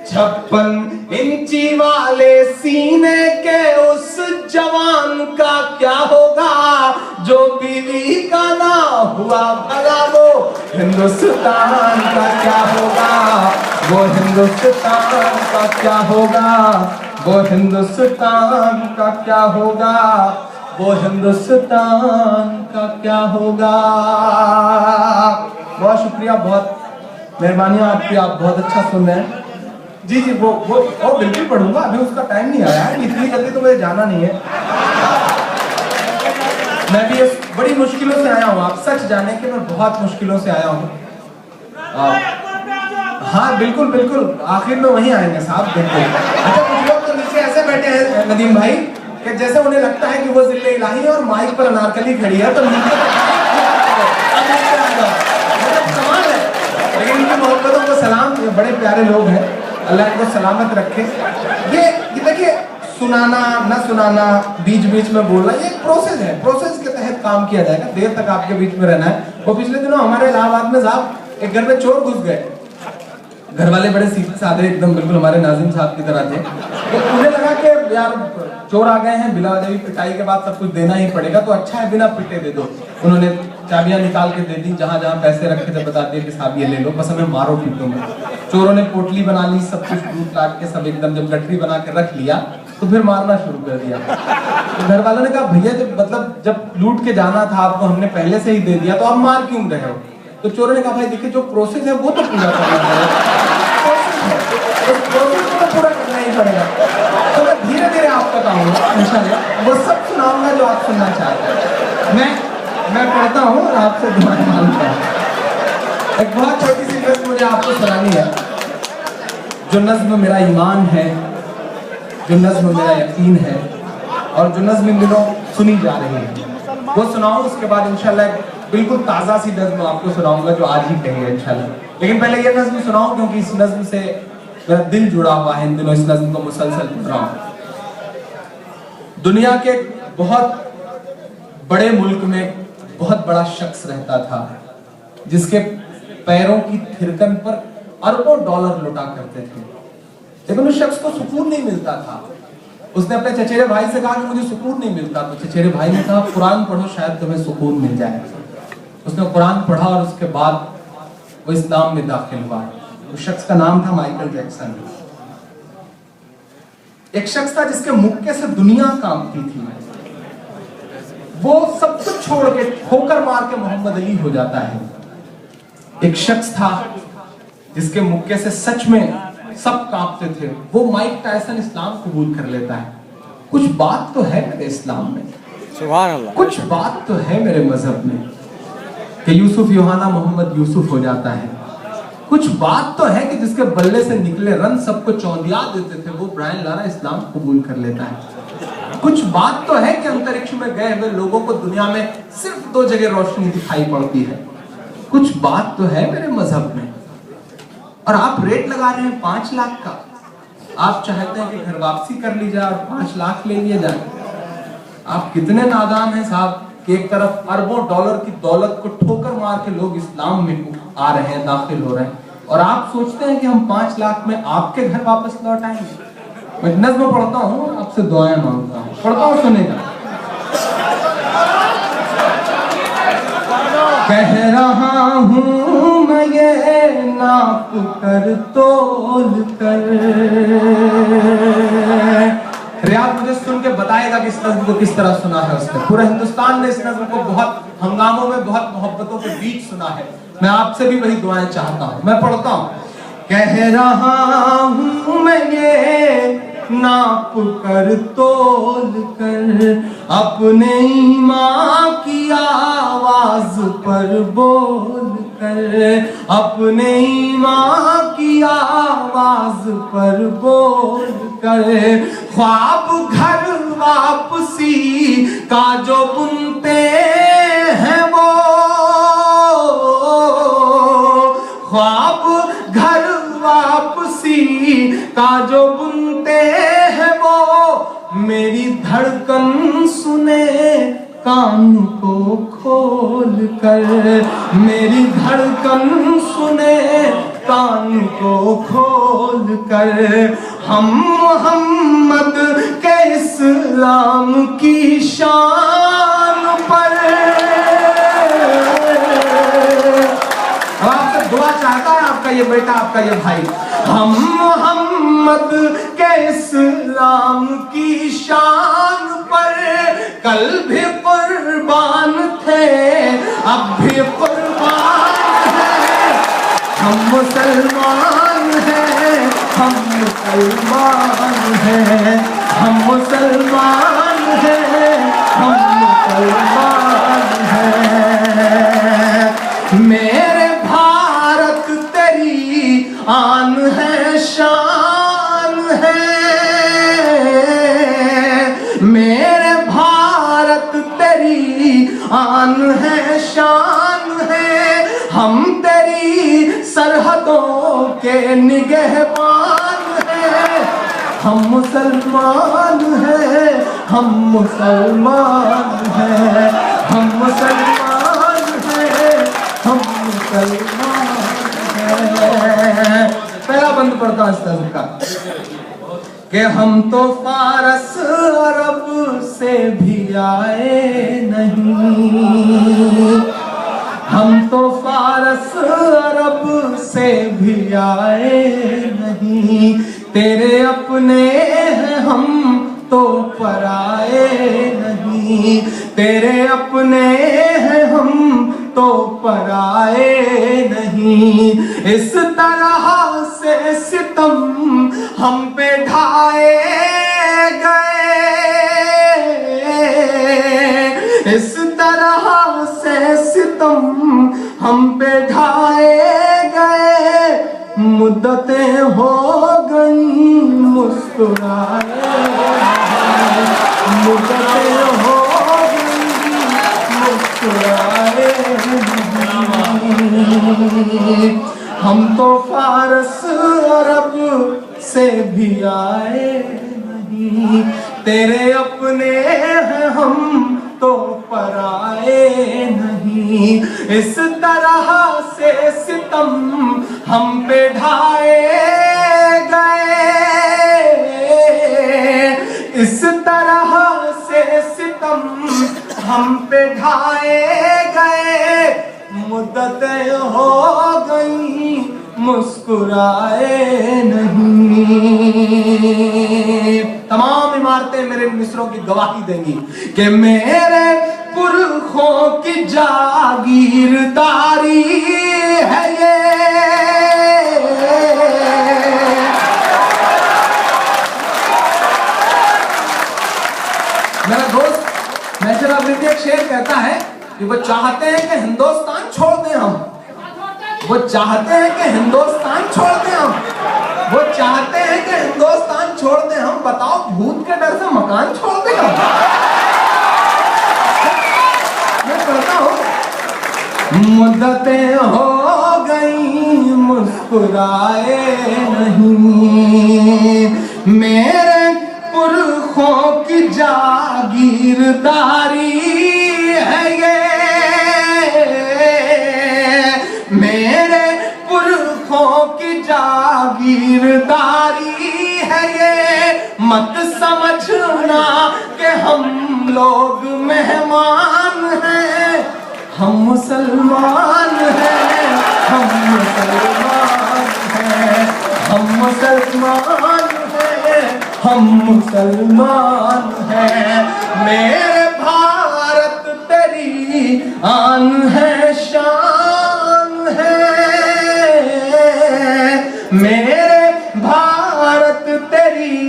Speaker 1: 56 इंची वाले सीने के उस जवान का क्या होगा, जो बीवी का ना हुआ भला वो हिंदुस्तान का क्या होगा, वो हिंदुस्तान का क्या होगा, वो हिंदुस्तान का क्या होगा, वो हिंदुस्तान का क्या होगा। बहुत शुक्रिया, बहुत मेहरबानी आपकी, आप बहुत अच्छा सुन रहे हैं। जी जी वो बिल्कुल पढ़ूंगा, अभी उसका टाइम नहीं आया है, इतनी जल्दी तो मुझे जाना नहीं है। मैं भी बड़ी मुश्किलों से आया हूँ, आप सच जाने के मैं बहुत मुश्किलों से आया हूँ। हाँ बिल्कुल बिल्कुल, आखिर में वहीं आएंगे साहब बिल्कुल। अच्छा कुछ लोग तो नीचे ऐसे बैठे हैं नदीम भाई कि जैसे उन्हें लगता है कि वो जिले इलाही है और माइक पर अनारकली खड़ी है, तो नीचे
Speaker 4: लेकिन इनकी मोहब्बतों को सलाम, ये बड़े प्यारे लोग हैं, अल्लाह इनको सलामत रखे। ये देखिए, सुनाना न सुनाना, बीच बीच में बोलना, ये एक प्रोसेस है, प्रोसेस के तहत काम किया जाएगा, देर तक आपके बीच में रहना है। वो पिछले दिनों हमारे इलाहाबाद में साहब एक घर में चोर घुस गए, घर वाले बड़े सीधे साधे एकदम बिल्कुल हमारे नाजिम साहब की तरह थे, तो उन्हें लगा कि यार चोर आ गए हैं, बिला वजह पिटाई के बाद सब कुछ देना ही पड़ेगा, तो अच्छा है बिना पिटे दे दो। उन्होंने चाबियां निकाल के दे दी, जहां जहां पैसे रखे थे बता दिया कि साहब ये ले लो, बस हमें मारो पीटो में। चोरों ने पोटली बना ली, सब कुछ लूट लाट के सब एकदम जब गठरी बना के रख लिया तो फिर मारना शुरू कर दिया। तो घर वालों ने कहा भैया जब लूट के जाना था आपको, हमने पहले से ही दे दिया, तो आप मार क्यों रहे हो? तो चोरों ने कहा भाई देखिए जो प्रोसेस है वो तो पूरा करना है, प्रोसेस को तो पूरा करना ही पड़ेगा। तो मैं धीरे धीरे आपको बताऊंगा इंशाल्लाह, वो सब सुनाऊंगा जो आप सुनना चाहते हैं। मैं पढ़ता हूँ और आपसे दुआएं मांगता हूँ। एक बहुत छोटी सी नज़्म मुझे आपको सुनानी है, जो नज़्म मेरा ईमान है, जो नज़्म मेरा यकीन है, और जो नज़्म इन दिनों सुनी जा रही है वो सुनाऊं। उसके बाद इंशाल्लाह बिल्कुल ताज़ा सी नज़्म आपको सुनाऊंगा जो आज ही कही है इंशाल्लाह। लेकिन पहले ये नज़्म सुनाऊं क्योंकि इस नज़्म से मेरा दिल जुड़ा हुआ है, इन दिनों इस नज़्म को मुसलसल पढ़ रहा हूं। दुनिया के बहुत बड़े मुल्क में बहुत बड़ा शख्स रहता था जिसके पैरों की थिरकन पर अरबों डॉलर लुटा करते थे, लेकिन उस शख्स को सुकून नहीं मिलता था। उसने अपने चचेरे भाई से कहा कि मुझे सुकून नहीं मिलता, तो चचेरे भाई ने कहा कुरान पढ़ो शायद तुम्हें सुकून मिल जाए। उसने कुरान पढ़ा और उसके बाद वो इस्लाम में दाखिल हुआ। उस शख्स का नाम था माइकल जैक्सन। एक शख्स था जिसके मुक्के से दुनिया कांपती थी, वो सब कुछ छोड़ के ठोकर मार के मोहम्मद अली हो जाता है। एक शख्स था जिसके मुक्के से सच में सब कांपते थे, वो माइक टायसन इस्लाम कबूल कर लेता है। कुछ बात तो है मेरे इस्लाम में,
Speaker 2: सुभान अल्लाह,
Speaker 4: कुछ बात तो है मेरे मजहब में कि यूसुफ यूहाना मोहम्मद यूसुफ हो जाता है। कुछ बात तो है कि जिसके बल्ले से निकले रन सबको चौंधिया देते थे, वो ब्रायन लारा इस्लाम कबूल कर लेता है। कुछ बात तो है कि अंतरिक्ष में गए हुए लोगों को दुनिया में सिर्फ 2 जगह रोशनी दिखाई पड़ती है। कुछ बात तो है मेरे मजहब में। और आप रेट लगा रहे हैं 5 लाख का, आप चाहते हैं कि घर वापसी कर ली जाए और 5 लाख ले लिए जाए। आप कितने नादान हैं साहब कि एक तरफ अरबों डॉलर की दौलत को ठोकर मार के लोग इस्लाम में आ रहे हैं, दाखिल हो रहे हैं, और आप सोचते हैं कि हम 5 लाख में आपके घर वापस लौट आएंगे। मैं नज़्म पढ़ता हूँ, आपसे दुआएं मांगता हूँ, पढ़ता हूँ, सुनेगा। कह रहा हूँ मैं ये नाप कर तोल कर। रियाज मुझे सुन के बताएगा कि इस नज़्म को किस तरह सुना है उसने। पूरे हिंदुस्तान ने इस नज़्म को बहुत हंगामों में, बहुत मोहब्बतों के बीच सुना है। मैं आपसे भी वही दुआएं चाहता हूँ। मैं पढ़ता हूँ। कह रहा हूँ मैं ये नाप कर तोल कर, अपने ईमान की आवाज पर बोल कर, अपने ईमान की आवाज पर बोल कर, ख्वाब घर वापसी का जो बुनते हैं वो, ख्वाब घर वापसी का जो बुनते हैं वो, मेरी धड़कन सुने कान को खोल कर, मेरी धड़कन सुने कान को खोल कर। हम मोहम्मद के इस्लाम की शान पर, आपसे दुआ चाहता है आपका ये बेटा, आपका ये भाई। हम मोहम्मद के इस्लाम की शान पर कल भी कुर्बान थे, अब भी कुर्बान हैं। हम मुसलमान हैं, हम मुसलमान हैं, हम मुसलमान हैं, हम मुसलमान हैं। मेरे भारत तेरी आन है, शान है। मेरे भारत तेरी आन है, शान है। हम तेरी सरहदों के निगहबान हैं, हम मुसलमान हैं, हम मुसलमान हैं, हम मुसलमान हैं, हम मुसलमान हैं। पहला बंद पड़ता है इस तरह का कि हम तो फारस अरब से भी आए नहीं, हम तो फारस अरब से भी आए नहीं, तेरे अपने हैं हम तो पराए नहीं, तेरे अपने हैं हम तो पराए नहीं। इस तरह से सितम हम पे ढाए गए, इस तरह से सितम हम पे ढाए गए, मुद्दतें हो गई मुस्कुराए, मुद्दतें हो गई मुस्कुराए नहीं। हम तो फारस अरब से भी आए नहीं, तेरे अपने हैं हम तो पराए नहीं। इस तरह से सितम हम पे ढाए गए, इस तरह से सितम हम पे ढाए गए, मुद्दतें हो गई मुस्कुराए नहीं। तमाम इमारतें मेरे मिसरों की गवाही देंगी कि मेरे पुरखों की जागीरदारी है ये, मेरा दोस्त नेचर अब्रिटी एक शेर कहता है कि वो चाहते हैं कि हिंदुस्तान छोड़ दें हम, वो चाहते हैं कि हिंदुस्तान छोड़ दें हम, वो चाहते हैं कि हिंदुस्तान छोड़ दें हम, बताओ भूत के डर से मकान छोड़ दें हम। मैं कहता हूं मुद्दतें हो गई मुस्कुराए नहीं, मेरे पुरखों की जागीरदारी है ये, मेरे पुरखों की जागीरदारी है ये, मत समझना कि हम लोग मेहमान हैं, हम मुसलमान हैं, हम मुसलमान हैं, हम मुसलमान हैं, हम मुसलमान हैं। मेरे भारत तेरी आन है शान है, मेरे भारत तेरी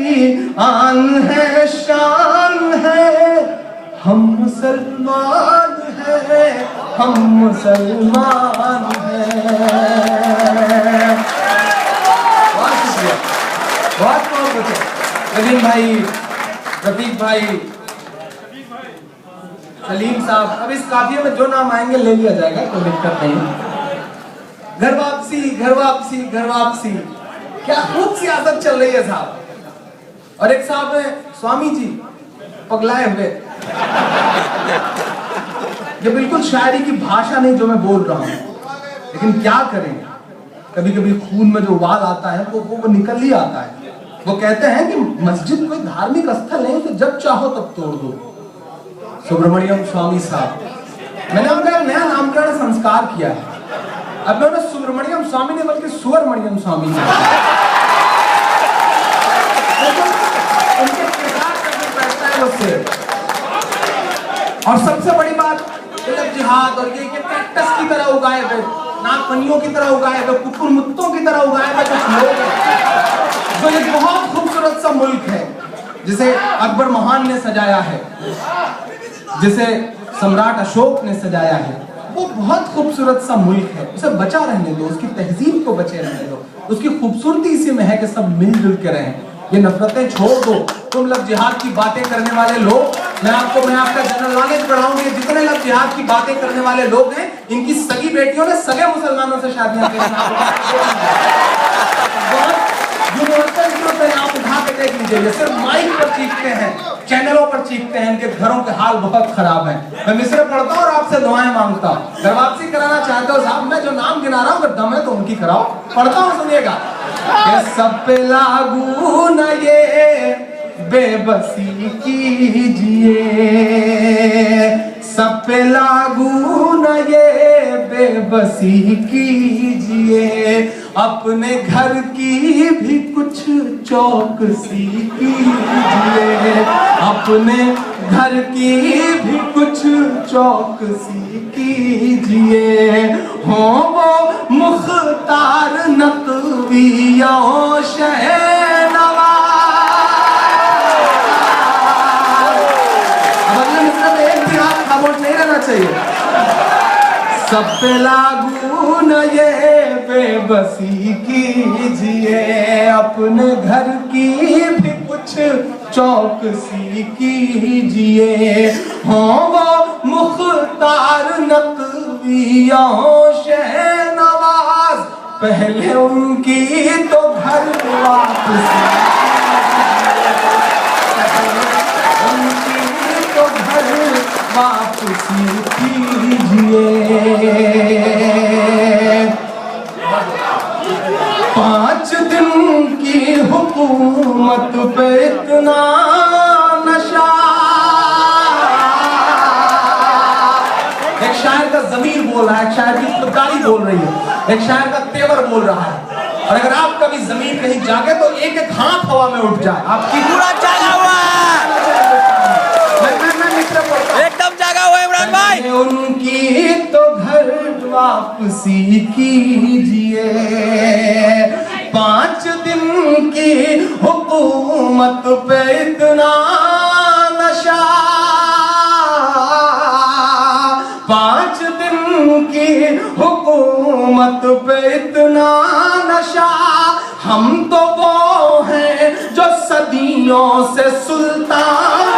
Speaker 4: आन है शान है, हम मुसलमान हैं, हम मुसलमान हैं। बहुत शुक्रिया, बहुत बहुत नदीम भाई, रफीक भाई, सलीम साहब, अब इस काफिये में जो नाम आएंगे ले लिया जाएगा, कोई दिक्कत नहीं। घर वापसी, घर वापसी, घर वापसी, क्या खूब सियासत चल रही है साहब। और एक साहब है स्वामी जी पगलाए हुए, ये बिल्कुल शायरी की भाषा नहीं जो मैं बोल रहा हूं, लेकिन क्या करें, कभी कभी खून में जो उबाल आता है वो निकल ही आता है। वो कहते हैं कि मस्जिद कोई धार्मिक स्थल नहीं, तो जब चाहो तब तोड़ दो। सुब्रमण्यम स्वामी साहब, मैंने उनका नया नामकरण संस्कार किया है, अब मैं उन्हें सुब्रमण्यम स्वामी नहीं बल्कि सुवरमण्यम स्वामी उनके बैठता है उससे। और सबसे बड़ी बात, जिहाद और ये कैक्टस की तरह उगाए हुए, नागफनियों की तरह उगाए हुए, कुकुर मुत्तों की तरह उगाए हुए कुछ लोग हैं, जो एक बहुत खूबसूरत सा मुल्क है जिसे अकबर महान ने सजाया है, जिसे सम्राट अशोक ने सजाया है। वो बहुत खूबसूरत सा मुल्क है, उसे बचा रहने दो, उसकी तहजीब को बचे रहने दो, उसकी खूबसूरती इसी में है कि सब मिलजुल के रहें। ये नफरतें छोड़ दो। तुम लोग जिहाद की बातें करने वाले लोग, मैं आपका जनरल नॉलेज बढ़ाऊंगी, जितने लोग जिहाद की बातें करने वाले लोग हैं इनकी सगी बेटियों ने सगे मुसलमानों से शादियां की। यूनिवर्सल ट्रुथ है, आप उठा के देख लीजिए। ये सिर्फ माइक पर चीखते हैं, चैनलों पर चीखते हैं, इनके घरों के हाल बहुत खराब हैं। मैं मिसरे पढ़ता हूँ और आपसे दुआएं मांगता हूँ। घर वापसी कराना चाहते हो साहब, मैं जो नाम गिना रहा हूँ अगर दम है तो उनकी कराओ। पढ़ता हूँ, सुनिएगा। ये सब पे लागू न ये बेबसी कीजिए, सब पे लागू न ये बेबसी कीजिए, अपने घर की भी कुछ चौकसी कीजिए, अपने घर की भी कुछ चौकसी कीजिए। हो वो मुख्तार नकवी या हो शहनवाज। एक भी हाथ खामोश नहीं रहना चाहिए। सब पे लागू न ये बेबसी कीजिए, अपने घर की भी कुछ चौकसी कीजिए। हो वो मुख्तार नकवी या हो शहनवाज, पहले उनकी तो घर वापसी, उनकी तो घर वापसी कीजिए। 5 दिन की हुकूमत पे इतना नशा। एक शायर का ज़मीर बोल रहा है, एक शायर की खुददारी बोल रही है, एक शायर का तेवर बोल रहा है। और अगर आप कभी ज़मीर कहीं जागे तो एक एक हाथ हवा में उठ जाए। आपकी
Speaker 2: पूरा जागा हुआ है, एकदम जागा हुआ है इमरान भाई।
Speaker 4: उनकी तो घर वापसी कीजिए, 5 दिन की हुकूमत पे इतना नशा, 5 दिन की हुकूमत पे इतना नशा। हम तो वो हैं जो सदियों से सुल्तान,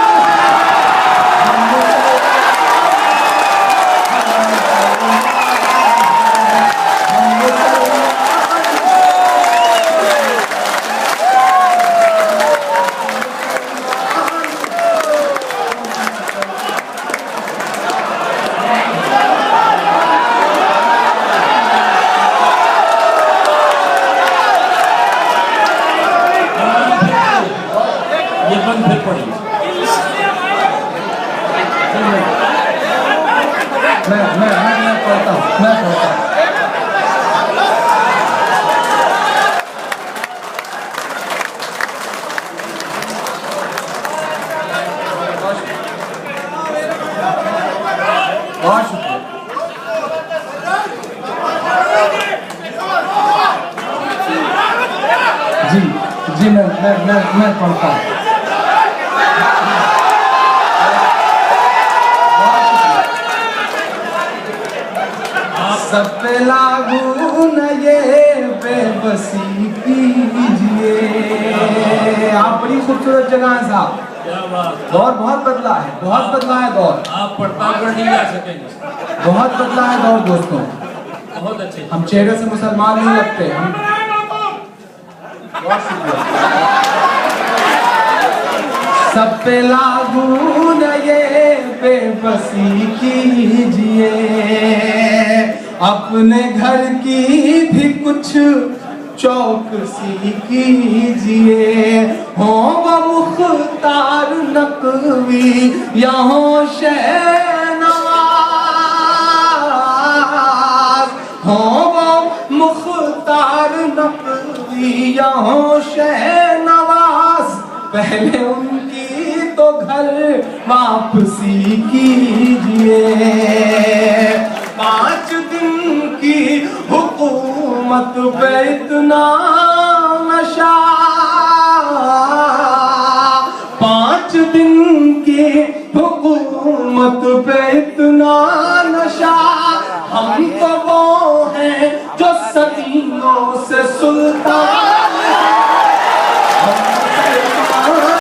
Speaker 3: ये बंद फिर पड़ी।
Speaker 4: मैं पढ़ता हूँ, मैं पढ़ता हूँ। बहुत शुक्रिया। जी जी, मैं पढ़ता हूँ। सब पे लागू न ये बेबसी कीजिए। आप बड़ी खूबसूरत जगह है साहब,
Speaker 3: क्या बात,
Speaker 4: दौर बहुत बदला है, बहुत बदला है दौर,
Speaker 3: आप प्रतापगढ़ नहीं जा सकेंगे।
Speaker 4: बहुत बदला है दौर दोस्तों।
Speaker 3: बहुत अच्छे।
Speaker 4: हम चेहरे से मुसलमान नहीं लगते हम। बहुत शुक्रिया। सब पे लागू न ये बेबसी कीजिए, अपने घर की भी कुछ चौकसी कीजिए। हो वो मुख्तार नकवी या हो शहनवाज, हो वो मुख्तार नकवी या हो शहनवाज, पहले उनकी तो घर वापसी कीजिए। 5 दिन की हुकूमत पे इतना नशा, 5 दिन की हुकूमत पे इतना नशा। हम तो वो हैं जो सदियों से सुल्तान